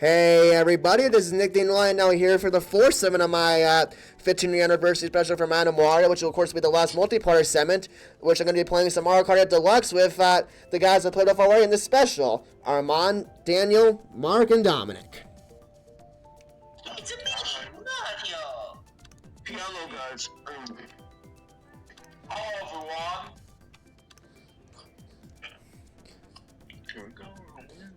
Hey everybody, this is Nick the Lion now here for the fourth segment of my 15th anniversary special for MadameWario, which will of course be the last multiplayer segment, which I'm going to be playing some Mario Kart at Deluxe with the guys I played with already in this special, Armand, Daniel, Mark, and Dominic. It's a me, Mario! Hello guys. Hello everyone. Here we go.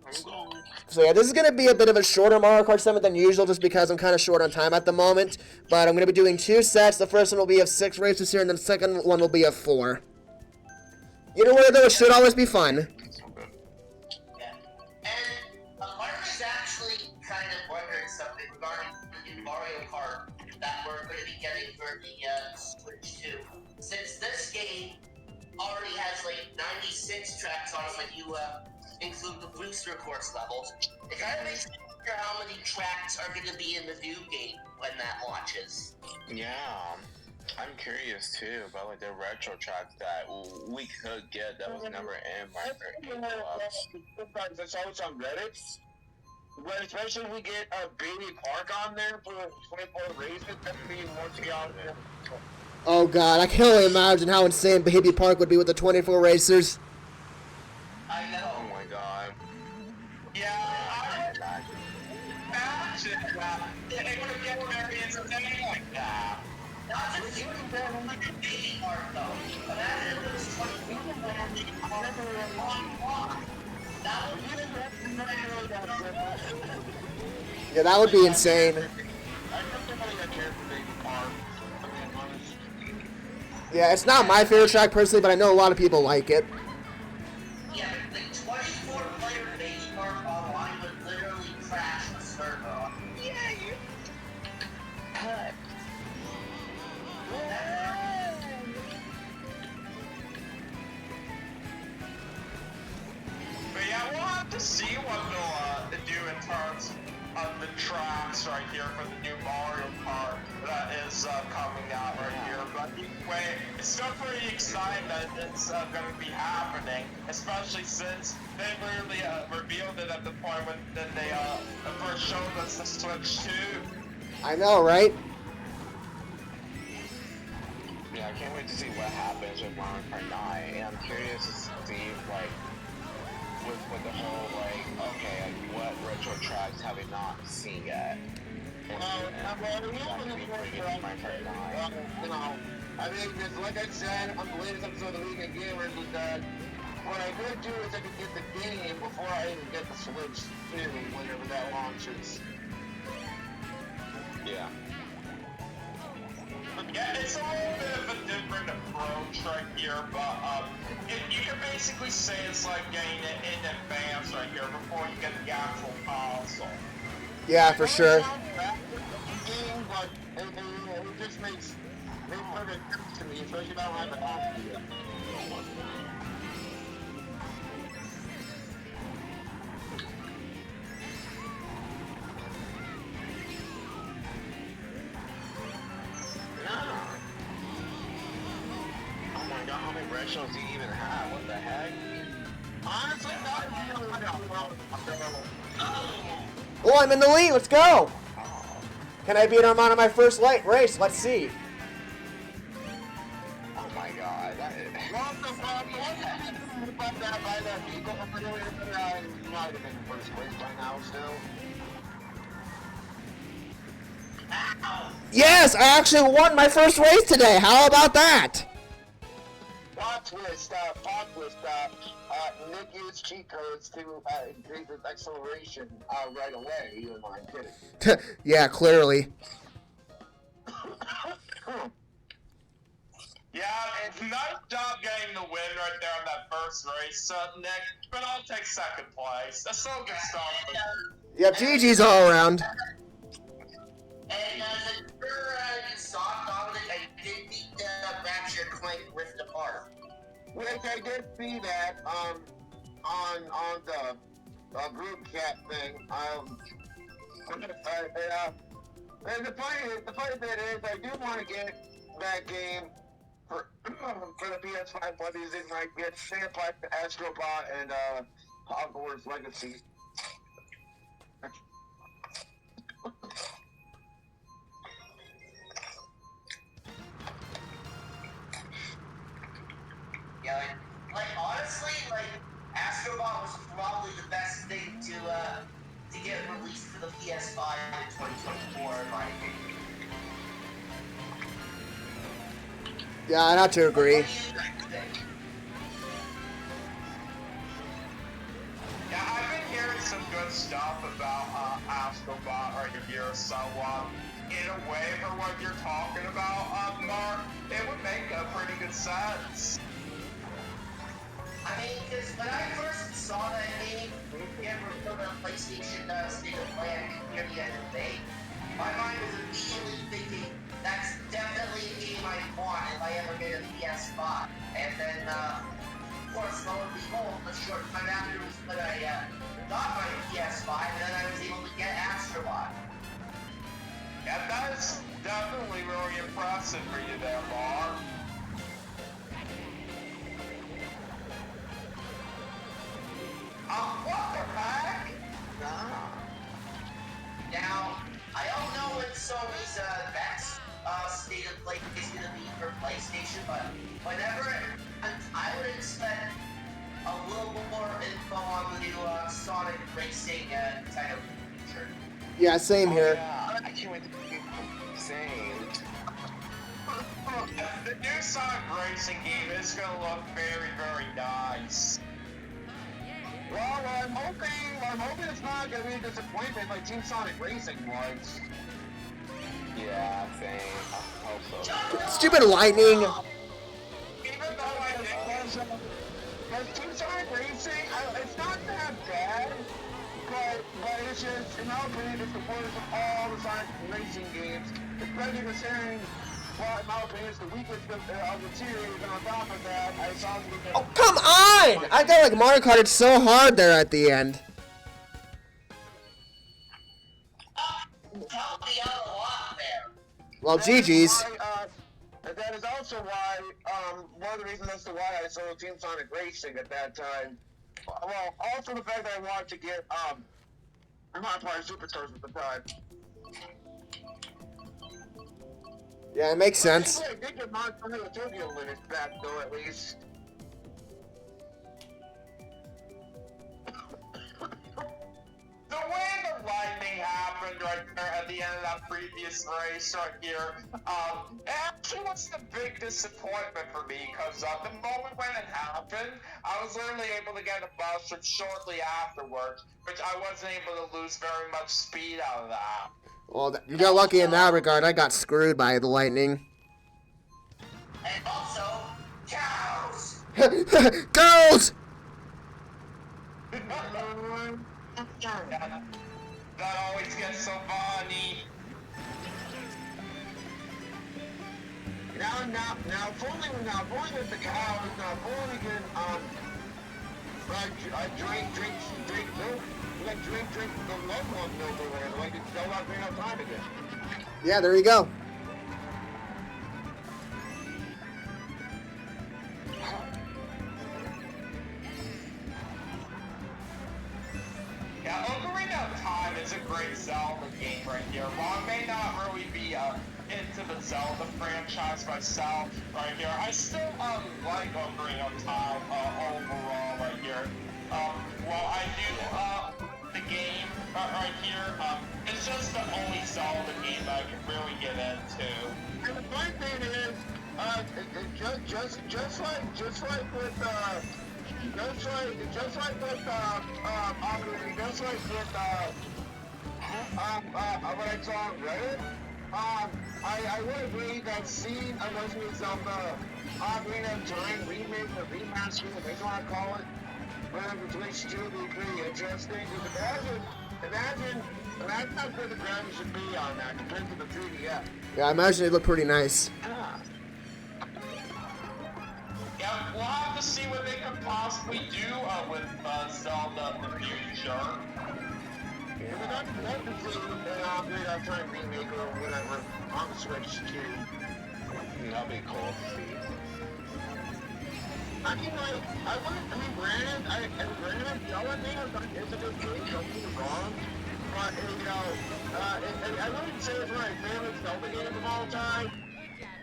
I'm going. So yeah, this is going to be a bit of a shorter Mario Kart segment than usual just because I'm kind of short on time at the moment. But I'm going to be doing two sets. The first one will be of 6 races here, and then the second one will be of 4. Either way though, it should always be fun. Yeah. And Mark is actually kind of wondering something regarding the new Mario Kart that we're going to be getting for the Switch 2. Since this game already has like 96 tracks on it when you include the booster course levels, it kind of makes me wonder how many tracks are going to be in the new game when that launches. Yeah, I'm curious too about like the retro tracks that we could get that was never in Deluxe. I saw this on Reddit. But especially if we get a Baby Park on there for 24 races, that would be more chaotic. Oh god, I can only imagine how insane Baby Park would be with the 24 racers. I know. Oh my god. Yeah, I imagine that. It would get very entertaining like that. Not just you can go like a baby part though. Imagine if it was 20 people that did one block. That would be Yeah, that would be insane. I don't really care for Baby Park. I mean, honest. Yeah, it's not my favorite track personally, but I know a lot of people like it. yeah, the 24-player baby part online would literally crash the server. Yeah, you. But yeah, we'll have to see what they'll do in terms of the tracks right here for the new Mario Kart that is coming out right here. But anyway, it's still pretty exciting that it's going to be happening, especially since they literally revealed it at the point when they first showed us the Switch 2. I know, right? Yeah, I can't wait to see what happens with Mario Kart 9, and I'm curious to see like with the whole like okay, like, what retro tracks have we not seen yet? You know, I mean, just like I said on the latest episode of the League of Gamers, is that what I could do is I could get the game before I even get the Switch 2, whenever that launches. Yeah. Yeah, it's a little bit of a different approach right here, but you can basically say it's like getting it in advance right here before you get the actual console. Yeah, for sure. Game, but it just makes perfect sense to me, especially if I don't have the console yet. Oh my god, how many retros do you even have? What the heck? Honestly, not Oh, I'm in the lead. Let's go. Can I beat Armand on my first race? Let's see. Oh my god, that is... Yes, I actually won my first race today. How about that? Plot twist, Nick used cheat codes to increase his acceleration right away. You don't mind kidding. Yeah, clearly. Yeah, it's a nice job getting the win right there on that first race, Nick, but I'll take second place. That's still a good start. Yep, GG's all around. And you saw, Dominic, I did beat the Rapture Clank Rift Apart. Which I did see that on the group chat thing. And the funny bit is, I do want to get that game for the PS5 buddies. It might get Sandpipe, Astrobot, and Hogwarts Legacy. know, and, like, honestly, like, Astrobot was probably the best thing to get released for the PS5 in 2024, in my opinion. Yeah, I'd have to agree. What do you guys think? Yeah, I've been hearing some good stuff about Astrobot right here, so in a way, for what you're talking about, Mark, it would make a pretty good sense. I mean, because when I first saw that game, for the PlayStation State of Play near the end of May, my mind was immediately thinking, that's definitely a game I want if I ever get a PS5. And then, of course, lo and behold, a short time afterwards when I got my PS5, and then I was able to get Astrobot. Yeah, that's definitely really impressive for you there, Mark. What the heck? Now, I don't know what Sony's next state of play is going to be for PlayStation, but whenever I would expect a little more info on the new Sonic Racing kind of feature. Yeah, same here. Yeah, I can't wait to see insane. The new Sonic Racing game is going to look very, very nice. Well, I'm hoping it's not going to be a disappointment like Team Sonic Racing was. Yeah, same. I hope so. Stupid lightning. Even though I think Because Team Sonic Racing, it's not that bad, but it's just, in my opinion, it's the worst of all the Sonic Racing games, especially considering, well, in my opinion, it's the weakest of the series, and on top of that, I saw the Oh, come on! I felt like Mario Kart so hard there at the end. Help me out a lot there. Well, GG's. That is also why, one of the reasons as to why I sold Team Sonic Racing at that time. Well, also the fact that I wanted to get, Come&Party Superstars at the time. Yeah, it makes sense. I did get Mario Tokyo Limits back, though, at least. the way the lightning happened right there at the end of that previous race right here, it actually was the big disappointment for me, because the moment when it happened, I was literally able to get a buster shortly afterwards, which I wasn't able to lose very much speed out of that. Well, you got lucky in that regard. I got screwed by the lightning. And also, cows! Girls! That always gets so funny. Now, fully with the cows, now fully can, drink milk, like drink the loved one milk or whatever, like it's still not enough time again. Yeah, there you go. Yeah, Ocarina of Time is a great Zelda game right here. While I may not really be into the Zelda franchise myself right here, I still like Ocarina of Time overall right here. While I do the game right here, it's just the only Zelda game that I can really get into. And the funny thing is, just like with what I saw on Reddit, I would agree that seeing a Legend of Zelda Ocarina of Time remake or remaster, whatever you want to call it, for Switch 2 would be pretty interesting. Because imagine how good the graphics should be on that compared to the 3DS. Yeah, I imagine it looked pretty nice. Yeah, we'll have to see what they can possibly do with Zelda in the future. Yeah, but that's completely an Ocarina of Time remake or whatever on the Switch 2. That'd be cool to see. I mean, granted, Zelda is a good game, don't get me wrong, but, I wouldn't say it's my favorite Zelda game of all time,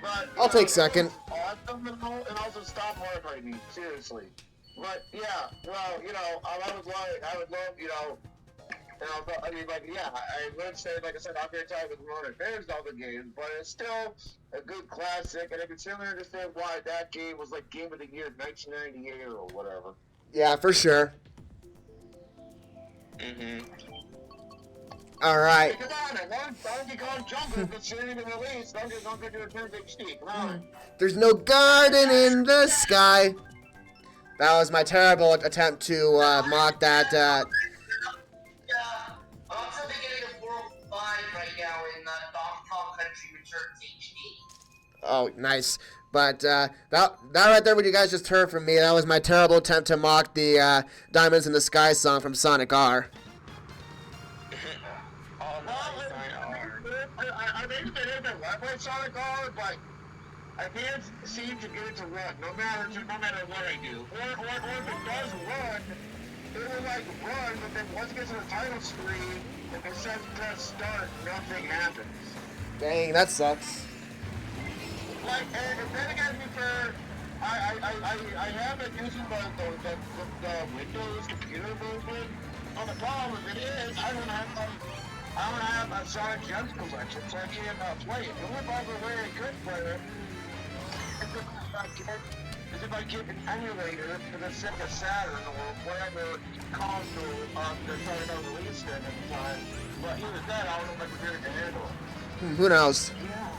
but... I'll take second. Awesome and also so stop Mario Kart me, seriously. But yeah, well, you know, I would love, you know, I mean, like, yeah, I would say, like I said, I'm very tired with Runner Fans all the games, but it's still a good classic, and I can certainly understand why that game was like Game of the Year 1998 or whatever. Yeah, for sure. All right. Because on it, one Donkey Kong Jungle that shouldn't even release, Donkey Kong Country Returns HD. Come on. There's no garden in the sky. That was my terrible attempt to mock that. Yeah, I'm also beginning of World 5 right now in Donkey Kong Country Returns HD. Oh, nice. But that right there, what you guys just heard from me, that was my terrible attempt to mock the Diamonds in the Sky song from Sonic R. I think that is a web with Sonic R, but I can't seem to get it to run, no matter what I do. Or if it does run, it will like run, but then once it gets to the title screen, if it says press start, nothing happens. Dang, that sucks. Like, and then again, to be fair, I have been using the Windows computer version. Well, the problem with it is I don't have a Sonic Gems collection, so I can't play it. The only possible way I could play it is if I get an emulator for the Sega Saturn or whatever console they're trying to release it at the time. But even then, I don't know if my computer can handle it. Who knows? Yeah.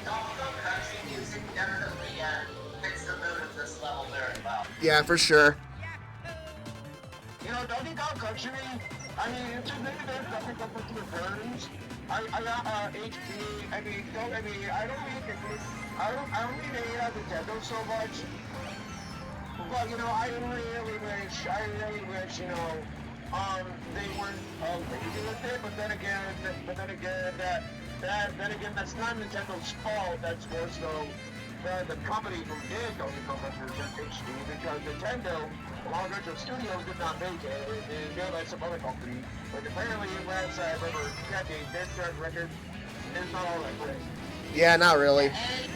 Donkey Kong Country music definitely fits the mood of this level very well. Yeah, for sure. You know, Donkey Kong Country, I mean, it's just maybe there's Donkey Kong Country Returns. I got HP. I mean, I don't really hate on Nintendo so much. But you know, I really wish, you know, they weren't lazy with it. But then again, that's not Nintendo's fault. That's more so the company who did Donkey Kong Country Returns HD, because Nintendo, along with Retro Studios, did not make it. They did like some other company. But apparently, last over decades, their track record is not all that great. Yeah, not really. And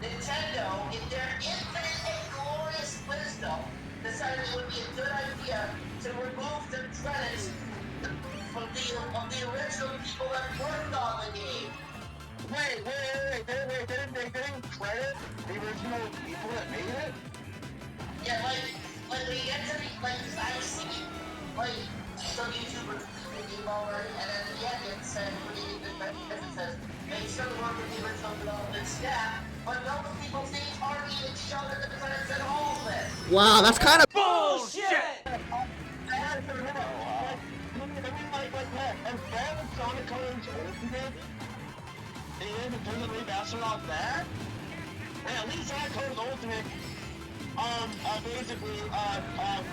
Nintendo, in their infinite and glorious wisdom, decided it would be a good idea to remove the credits from the original people that worked on the game. Wait, they didn't credit the original people that made it? Yeah, like when you get to the, like, I've seen, like, some YouTubers do the game already, and then at the end it says, it says, make sure to work with the original development staff, but no people's names aren't even shown in the credits at all then. Wow, that's kind of Bullshit! As bad as Sonic Colors Ultimate is, it doesn't remaster on that. And at least Sonic Colors Ultimate, basically,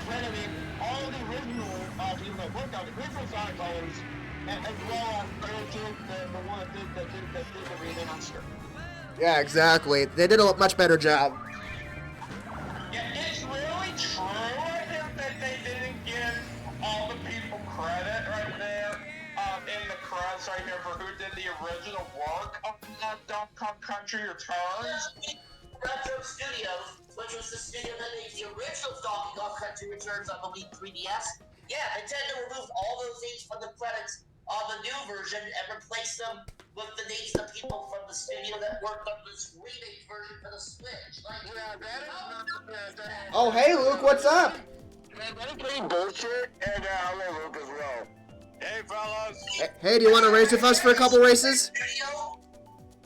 crediting all the original people that worked on the original Sonic Colors, as well as the one that did the remaster. Yeah, exactly. They did a much better job. Yeah, it's really true, I think, that they didn't give all the people credit right there, in the credits right here for who did the original work of Donkey Kong Country Returns. Retro Studios, which was the studio that made the original Donkey Kong Country Returns on the Wii 3DS. Yeah, Nintendo removed all those names from the credits on the new version and replaced them with the names of people from the studio that worked on this remake version for the Switch. Like, Yeah, that is not... Oh, hey, Luke, what's up? Man, that is pretty bullshit, and hello, Luke, as well. Hey, fellas! Hey, do you want to race with us for a couple races? Studio?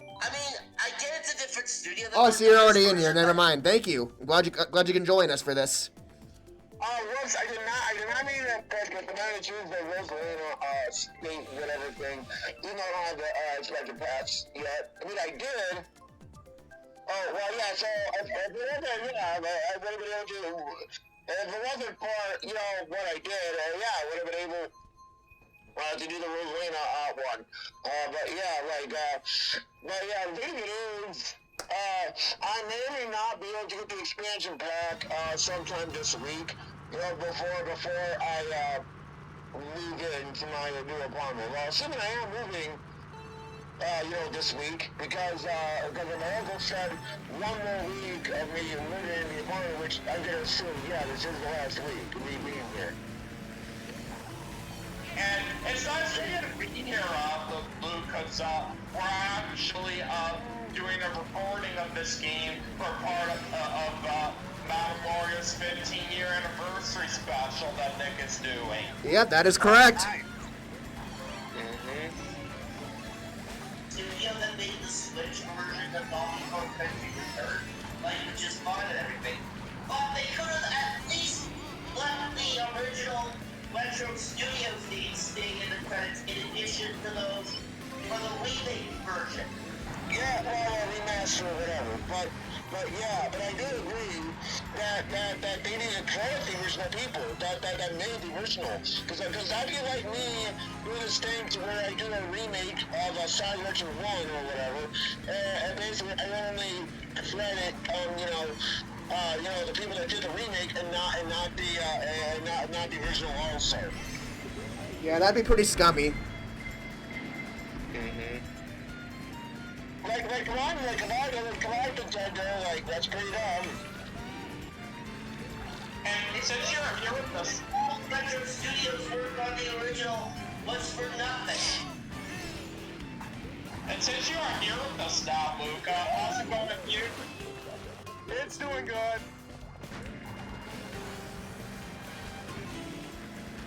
I mean, I get it's a different studio. Oh, so you're already in here. Never mind. Thank you. I'm glad you can join us for this. Whoops, I did not mean that press, but the man that choose the Rosalina, state, whatever thing, even though I don't have the, expansion patch yet. I mean, I did. Oh, well, yeah, so, if it wasn't, yeah, I would have been able to, if it wasn't for, you know, what I did, yeah, I would have been able to do the Rosalina, one. But yeah, the thing is, I may not be able to get the expansion pack, sometime this week, you know, before I, move into my new apartment. Well, assuming I am moving, this week because my uncle said one more week of me living in the apartment, which I'm gonna assume, this is the last week of me being here. And it's nice for you to be here, Luke, because we're actually doing a recording of this game for part of MadameWario's 15-year anniversary special that Nick is doing. Yep, that is correct. Studio that made the Switch version of Donkey Kong Country Return, which is fun and everything. But they could have at least left the original Retro Studio theme staying in the credits in addition to those for the remake version. Yeah, well, remaster or whatever, but I do agree that they need to credit the original people that made the original, because that'd be like me doing this thing to where I do a remake of a Side Legend 1 or whatever, and basically I only credit the people that did the remake and not the original also. Yeah, that'd be pretty scummy. Like, come on, Nintendo, that's pretty dumb. And since you're here with us, All Retro Studios work on the original was for nothing. and since you are here with us now, Luke, how's it going with you? It's doing good.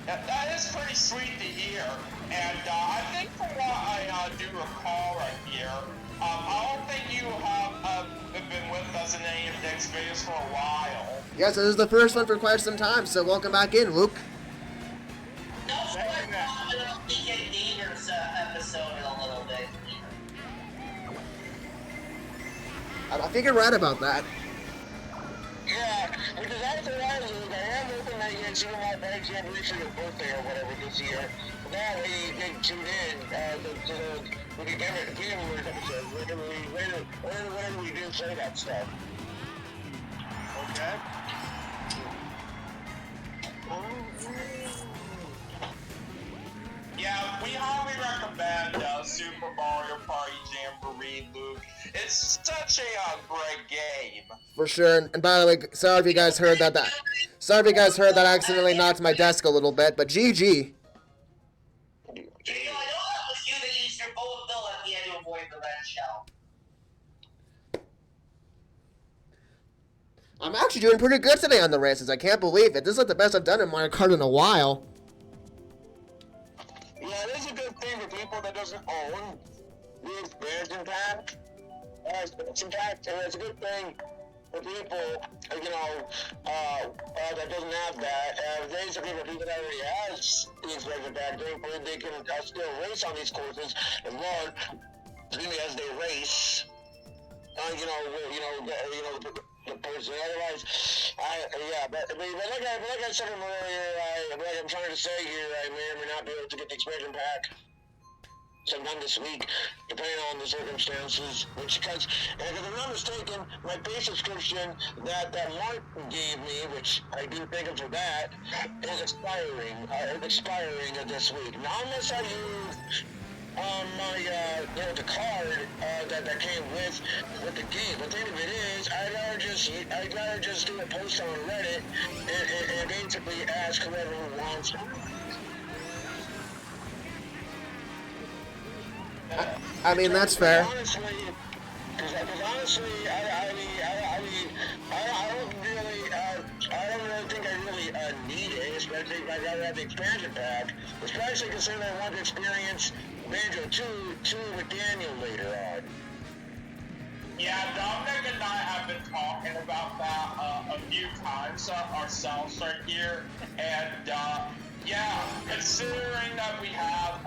That is pretty sweet to hear, and I think from what I do recall right here, I don't think you have been with us in any of Nick's videos for a while. Yes, this is the first one for quite some time, so welcome back in, Luke. Also, I'm talking about DK Gamer's episode in a little bit. I think you're right about that. Yeah, because after that, Luke, I am hoping that you can see my bags anniversary or birthday or whatever this year. That way you can tune in to the Gamer's episode, whenever we do say that stuff. Okay. Yeah, we highly recommend Super Mario Party Jamboree, Luke. It's such a great game. For sure. And by the way, sorry if you guys heard that. Sorry if you guys heard that I accidentally knocked my desk a little bit, but GG. You know, I know that was you that used your bullet bill at the end to avoid the red shell. I'm actually doing pretty good today on the races. I can't believe it. This is like the best I've done in Mario Kart in a while. Yeah, it is a good thing for people that doesn't own the expansion pack. Expansion pack, and it's a good thing for people, that doesn't have that. There's a group of people that already has the expansion pack. They can still race on these courses as long as they race. The person. Otherwise, but like I said earlier, like I'm trying to say here, I may or may not be able to get the expansion pack sometime this week, depending on the circumstances. Because if I'm not mistaken, my base subscription that Mark gave me, which I do thank him for that, is expiring. This week. Now, unless I use the card that came with the game. But the thing of it is, I'd rather just do a post on Reddit and basically ask whoever wants it. I mean, that's fair. Honestly, I don't really think I really need it, especially if I gotta have the expansion pack, especially considering I want to experience Banjo 2 with Daniel later on. Yeah, Dominic and I have been talking about that a few times ourselves right here, and considering that we have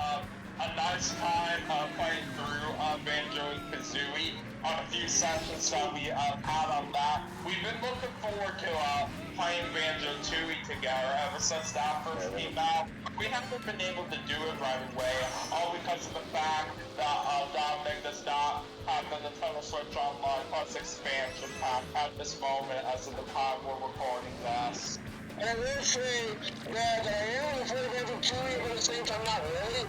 a nice time playing through Banjo-Kazooie on a few sessions that we had on that, we've been looking forward to playing Banjo-Tooie together ever since that first came out. We haven't been able to do it right away, all because of the fact that Dominic does not have the Nintendo Switch Online Plus expansion pack at this moment as of the time we're recording this. And I will say that I am looking forward to Banjo-Tooie, but at the same time not really.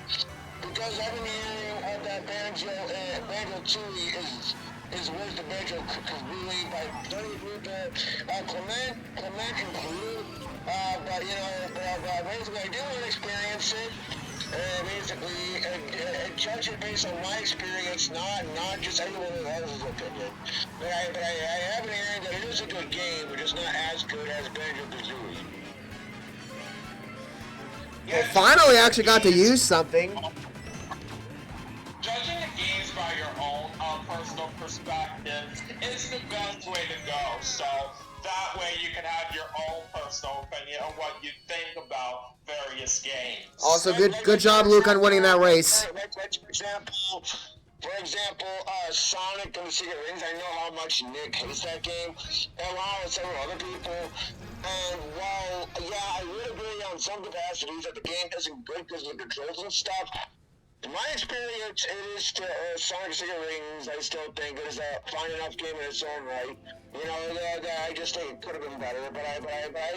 because I've been hearing that Banjo Tooie is worth the Banjo Kazooie by plenty of people, Clement included. But you know, basically I do want to experience it. Basically, judge it based on my experience, not just everyone else's opinion. But I have been hearing that it is a good game, but it's not as good as Banjo Kazooie. Well, finally, I actually got to use something. Judging the games by your own personal perspective is the best way to go. So that way you can have your own personal opinion on what you think about various games. Also, good job, Luke, on winning that race. For example, Sonic and the Secret Rings, I know how much Nick hates that game, and along with several other people. And while, yeah, I would agree on some capacities that the game isn't good because of the controls and stuff, in my experience, it is still, Sonic Secret Rings, I still think it is a fine enough game in its own right. You know, I just think it could have been better, but I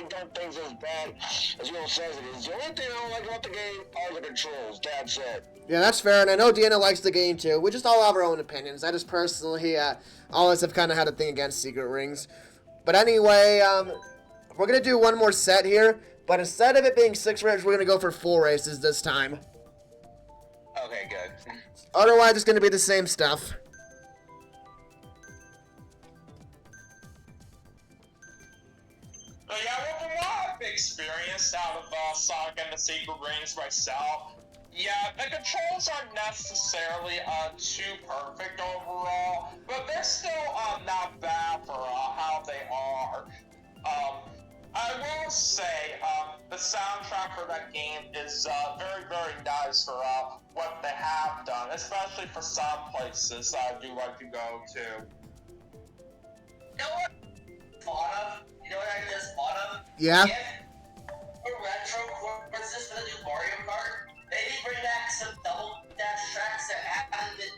don't think it's as bad as you all says it is. The only thing I don't like about the game are the controls, that's it. Yeah, that's fair, and I know Deanna likes the game too. We just all have our own opinions. I just personally always have kind of had a thing against Secret Rings. But anyway, we're going to do one more set here, but instead of it being 6 races, we're going to go for 4 races this time. Okay, good. Otherwise, it's going to be the same stuff. So yeah, well, from what I've experienced out of Sonic and the Secret Rings myself, yeah, the controls aren't necessarily too perfect overall, but they're still not bad for how they are. I will say the soundtrack for that game is very, very nice for what they have done, especially for some places I do like to go to. You know what I thought of? You know what I just thought of? Yeah? For retro courses for the new Mario Kart, they did bring back some double dash tracks that haven't been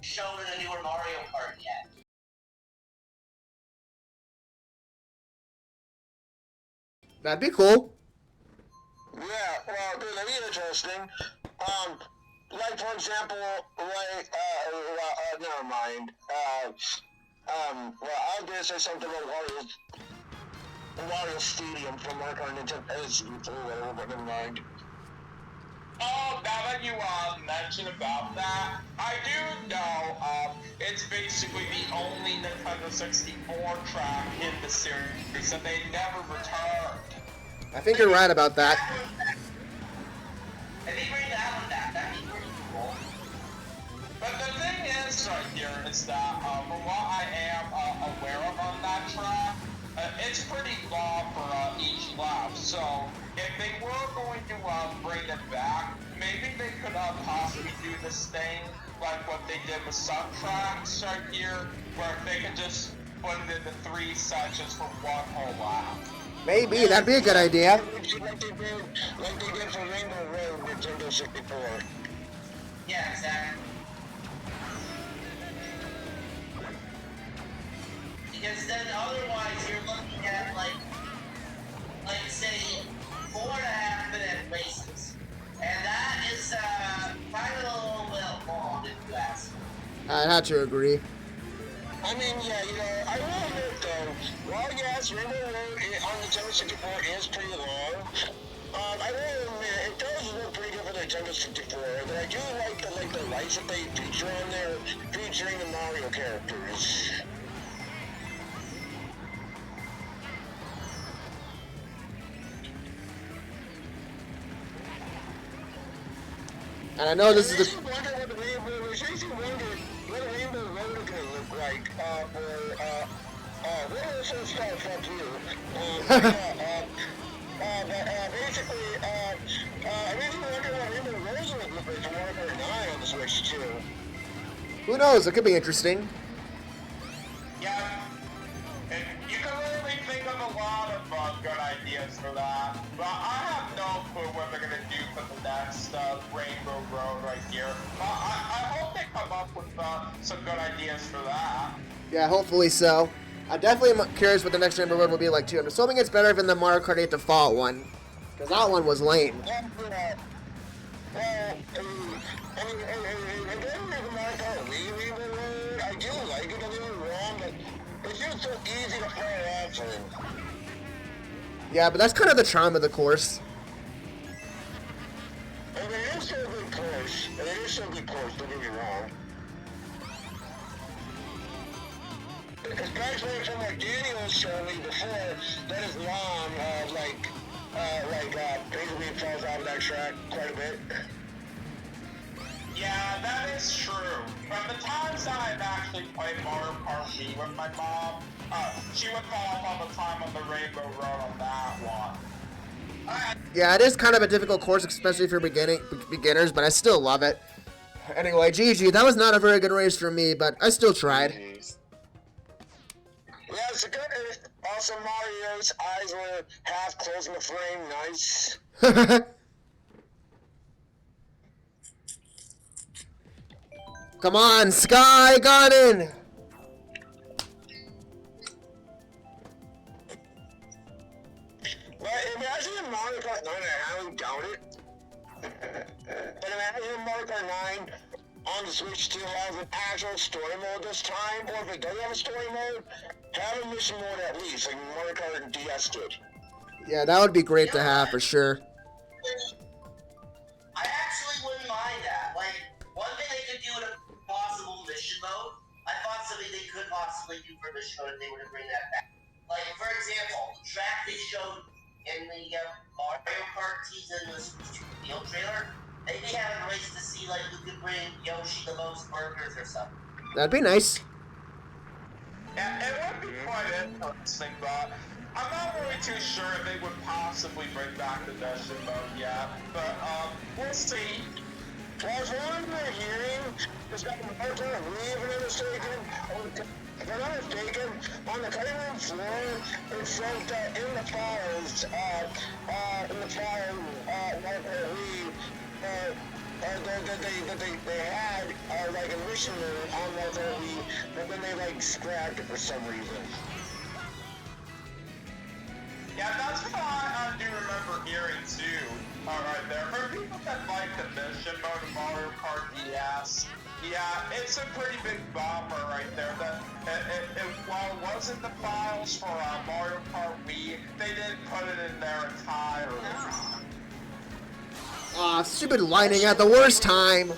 shown in the newer Mario Kart yet. That'd be cool. Yeah, well, dude, that'd be interesting. Like, for example, like, never mind. Well, I was gonna say something about Wario Stadium from Mario Kart Nintendo, whatever, but never mind. Oh, now that you mention about that, I do know it's basically the only Nintendo 64 track in the series that they never returned. I think you're right about that. If they bring that one back, that'd be pretty cool. But the thing is right here is that from what I am aware of on that track, it's pretty long for each lap. So if they were going to bring it back, maybe they could possibly do this thing like what they did with some tracks right here, where they could just put it into 3 sections for one whole lap. Maybe, that'd be a good idea. Like they did for Rainbow Road Nintendo 64. Yeah, exactly. Because then otherwise you're looking at like say 4.5 minute races. And that is kind of a little bit long if you ask me. I'd have to agree. I mean, yeah, you know, I will admit though, while yes, Rainbow Road on Nintendo 64 is pretty long, I will admit, it does look pretty good for the Nintendo 64, but I do like the lights that they feature on there, featuring the Mario characters. And I know this is the... It makes you wonder what the Rainbow Road is going to look like what is this stuff up here? Basically, I really wonder what Rainbow Road is going to look like for Mario Kart 9 on the Switch too. Who knows? It could be interesting. Yeah, and you can really think of a lot of good ideas for that, but I have no clue what they're going to do for the next Rainbow Road right here. I hope they come up with some good ideas for that. Yeah, hopefully so. I definitely am curious what the next Rainbow Road will be like too. I'm assuming it's better than the Mario Kart 8 Default one, because that one was lame. Well, it doesn't even matter how we were. I do like it, don't get me wrong, but it's just so easy to fall off of. Yeah, but that's kind of the charm of the course. And it is still a good course. And it is still a good course, don't get me wrong. Especially from what Daniel was showing me before, that his mom, basically falls out of that track quite a bit. Yeah, that is true. From the times that I've actually played Mario Kart Wii with my mom, she would fall off all the time on the Rainbow Road on that one. Yeah, it is kind of a difficult course, especially for beginners, but I still love it. Anyway, GG, that was not a very good race for me, but I still tried. Yeah, it's a good. Also, Mario's eyes were half closed in the frame. Nice. Come on, Sky Garden! But imagine if Mario Kart 9, I highly doubt it. But imagine if Mario Kart 9 on the Switch 2 has an actual story mode this time, or if it doesn't have a story mode, have a mission mode at least, like Mario Kart DS did. Yeah, that would be great to have for sure. I actually wouldn't mind that. Like, one thing they could do in a possible mission mode, I thought something they could possibly do for mission mode if they were to bring that back. Like, for example, the track they showed in the Mario Kart teaser in the field trailer, they'd be having a race to see, like, who could bring Yoshi the most burgers or something. That'd be nice. Yeah, it would be quite interesting, but I'm not really too sure if they would possibly bring back the mission mode yet. But, we'll see. Well, as long as we're hearing, there's got Mario Kart Wii, if I'm not mistaken, on the cutting room floor, it says that in the files, Mario Kart Wii, that they had, like, a mission mode on Mario Kart Wii, but then they, like, scrapped it for some reason. Yeah, that's what I do remember hearing too. Alright there. For people that like the mission mode of Mario Kart DS, yeah, it's a pretty big bummer right there. That while it was in the files for Mario Kart Wii, they didn't put it in there entirely. Aw, stupid lighting at the worst time.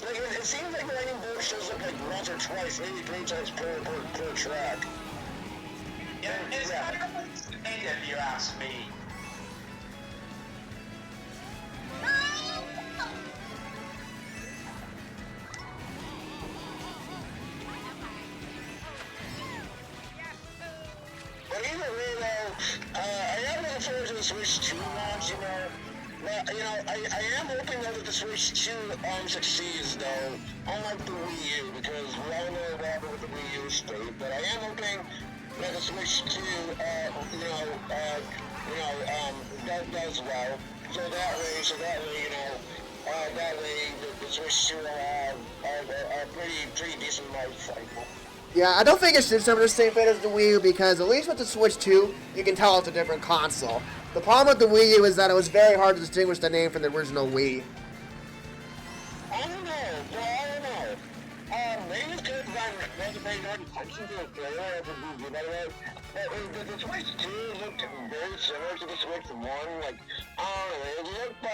Like, it seems like lightning bolt shows up like once or twice, maybe 3 times per track. Yeah, it's kind of insane if you ask me. But either way, though, I am looking forward to the Switch 2 launch, you know. But, you know, I am hoping though that the Switch 2 succeeds, though, unlike the Wii U, because we all know what happened with the Wii U state. But I am hoping that the Switch 2, does well. So that way, you know, the Switch 2 will have a pretty decent life cycle. Yeah, I don't think it should suffer the same fate as the Wii U because at least with the Switch 2, you can tell it's a different console. The problem with the Wii U is that it was very hard to distinguish the name from the original Wii. I don't know. Well, I don't know. Maybe it's because they don't function to a player of the movie, by the way. But the Switch 2 looked very similar to the Switch 1. Like, I don't know,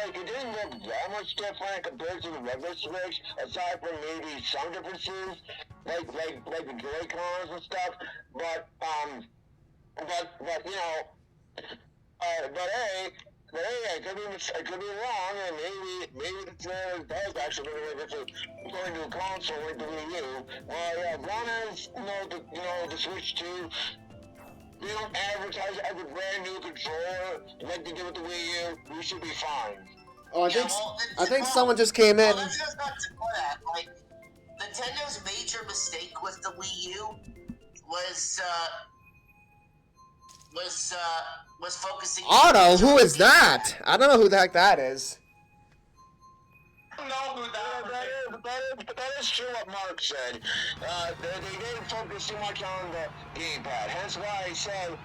it didn't look that much different compared to the regular Switch, aside from maybe some differences, like the Joy-Cons and stuff. But you know, but hey, I could be wrong, and maybe the trailer does actually look like it's going to a console like the Wii U. Well, yeah, as long as the Switch 2, they don't advertise it as a brand new controller like they did with the Wii U, we should be fine. Oh, I think someone just came in. Well, let's just not to that. Like, Nintendo's major mistake with the Wii U was focusing. Otto, who is that? I don't know who the heck that is. I don't know who That is true what Mark said. They didn't focus too much on the gamepad. Hence why I said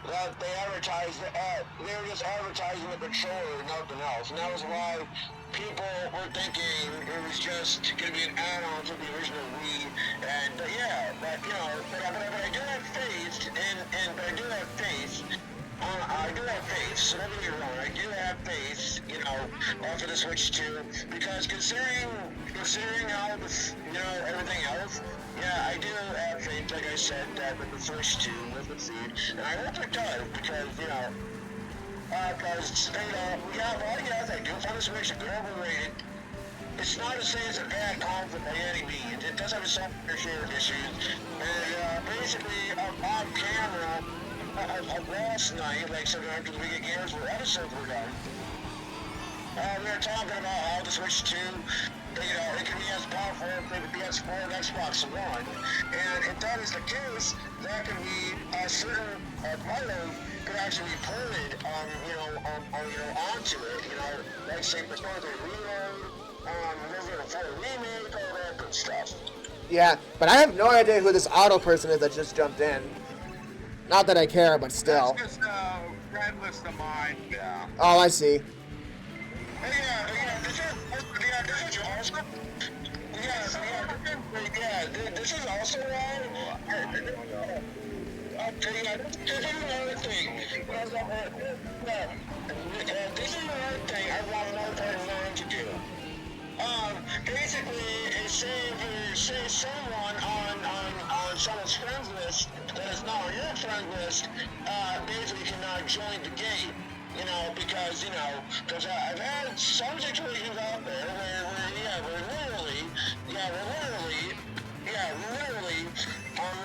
that they advertised, they were just advertising the controller and nothing else. And that was why people were thinking it was just going to be an add-on to the original Wii. And, but yeah, but, you know, but I do have faith, but I do have faith. I do have faith, so don't get me wrong, I do have faith, you know, for the Switch 2, because considering how this, you know, everything else, yeah, I do have faith, like I said, that with the Switch 2 will succeed, and I hope it does, because, you know, we have audience, I do find the Switch a bit overrated. It's not to say it's a bad console by any means, it does have its own share of issues, and basically, on camera, last night, like so after the big games where episodes were done, we were talking about how the Switch 2, you know, it can be as powerful as the PS4 and Xbox One. And if that is the case, that can be certain titles could actually be ported onto it. You know, like say Persona 3 Reload, Resident Evil 4 Remake, all that good stuff. Yeah, but I have no idea who this auto person is that just jumped in. Not that I care, but still. That's just a red list of mine. Yeah. Oh, I see. This is also. This is also why. This is another thing. This is another thing I want another part of mine to do. Basically, say someone on someone's friends list that is not on your friend list, basically cannot join the game, you know, because I've had some situations out there where we're literally,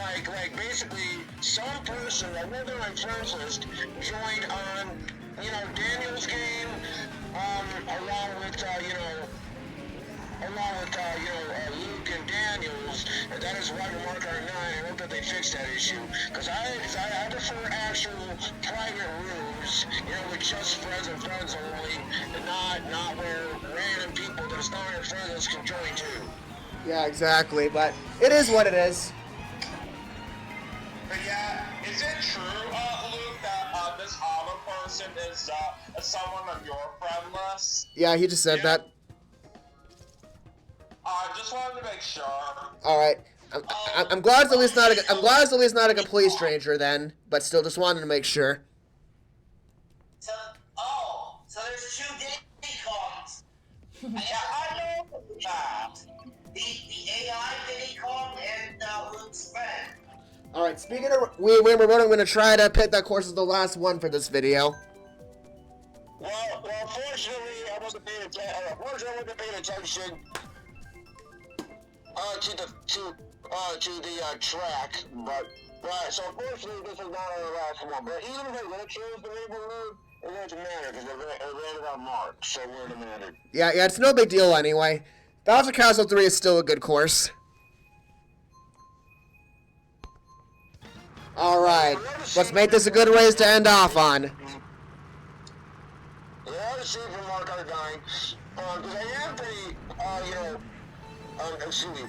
like basically some person that wasn't on my friends list joined on, you know, Daniel's game, along with, Luke and Daniels, and that is why for Mario Kart 9, I hope that they fix that issue. Because I prefer actual private rooms, you know, with just friends and friends only, and not where random people that are not on your friends list can join too. Yeah, exactly, but it is what it is. But yeah, is it true, Luke, that this auto person is someone on your friend list? Yeah, he just said that. I just wanted to make sure. All right. I'm glad it's at least not a complete stranger then, but still just wanted to make sure. So there's two Diddy Kongs. Yeah, I know that. The AI Diddy Kong and Luke's friend. All right. Speaking of we're going to try to pick that course as the last one for this video. Well, fortunately, I wasn't paying attention to the track, but so unfortunately this is not our last one. But even if I choose the neighborhood, it doesn't matter because it landed on Mark, so we're in a matter. Yeah, it's no big deal anyway. Bowser Castle 3 is still a good course. All right, let's make this a good race to end off on. Yeah, to see from Mario Kart 9, because I am pretty,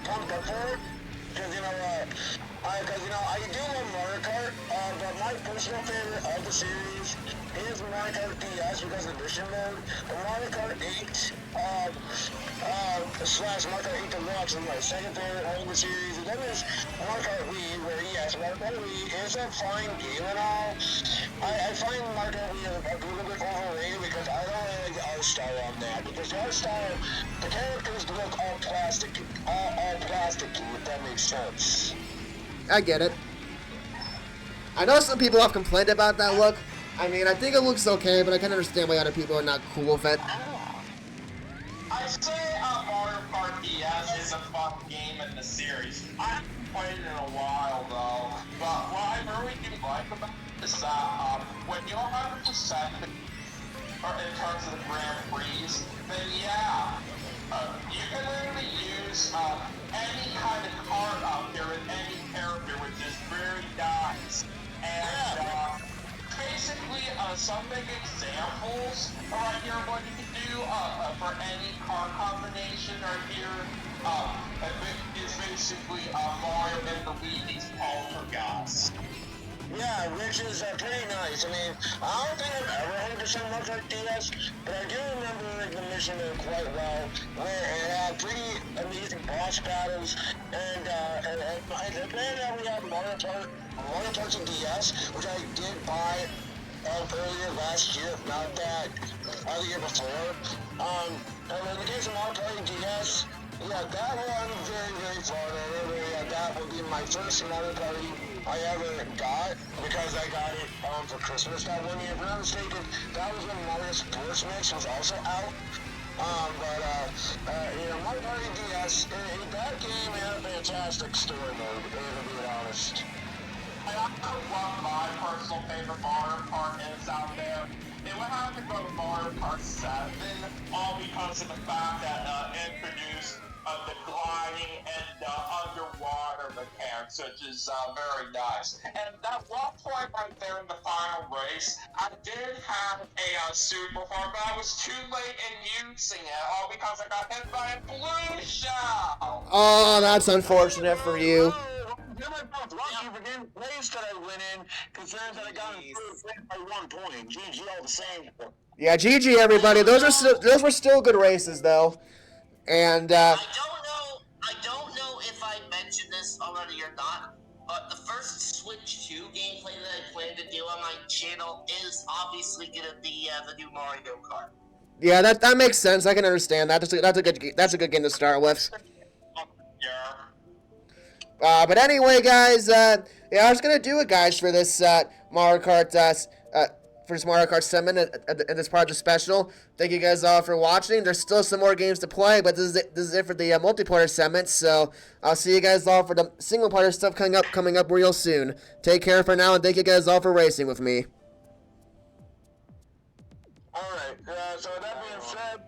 pumped up for it, because, I do love Mario Kart, but my personal favorite of the series is Mario Kart DS because of the mission mode, but Mario Kart 8, slash Mario Kart 8 Deluxe is my second favorite of the series, and then there's Mario Kart Wii, where, yes, Mario Kart Wii is a fine game and all. I find Mario Kart Wii a little bit overrated because I don't really like the art style on that, because the art style, the characters look all plastic, all plasticky, if that makes sense. I get it. I know some people have complained about that look. I mean, I think it looks okay, but I can understand why other people are not cool with it. I'd say Mario Kart DS is a fun game in the series. I haven't played it in a while though, but what I really do like about it is that when you're 100% or in terms of the Grand Prix, then yeah, you can literally use any kind of card out there with any character, which is very nice. And basically, some big examples right here what you can do for any card combination right here is basically Mario and Luigi's Poltergeist. Yeah, which is pretty nice. I mean, I don't think I've ever 100% Mario Kart DS, but I do remember the mission quite well, where it had pretty amazing boss battles, and the plan that we have Mario Kart and DS, which I did buy earlier last year, if not that, the year before. And in the case of Mario Kart and DS, yeah, that one I'm very, very proud of. Yeah, that would be my first Mario Party I ever got, because I got it for Christmas that one year. If I'm not mistaken, that was when Mario Sports Mix was also out. You know, Mario Party DS, that game had a fantastic story mode, to be honest. And I know what my personal favorite Mario Kart is out there. It would have to go to Mario Kart 7, all because of the fact that it introduced the gliding and underwater mechanics, which is very nice. And that one point right there in the final race, I did have a super farm, but I was too late in using it, all because I got hit by a blue shell. Oh, that's unfortunate for you. You're my both lucky for getting place that I went in, considering that I got improved by 1 point. GG all the same. Yeah, GG everybody. Those were still good races though. And I don't know if I mentioned this already or not, but the first Switch 2 gameplay that I plan to do on my channel is obviously gonna be the new Mario Kart. yeah, that makes sense. I can understand that. That's a good game to start with. Yeah. But anyway, guys, yeah, I was gonna do it, guys, for this Mario Kart for this Mario Kart 7 and this part of the special. Thank you guys all for watching. There's still some more games to play, but this is it for the multiplayer segment. So I'll see you guys all for the single player stuff coming up real soon. Take care for now, and thank you guys all for racing with me. Alright, so that being said,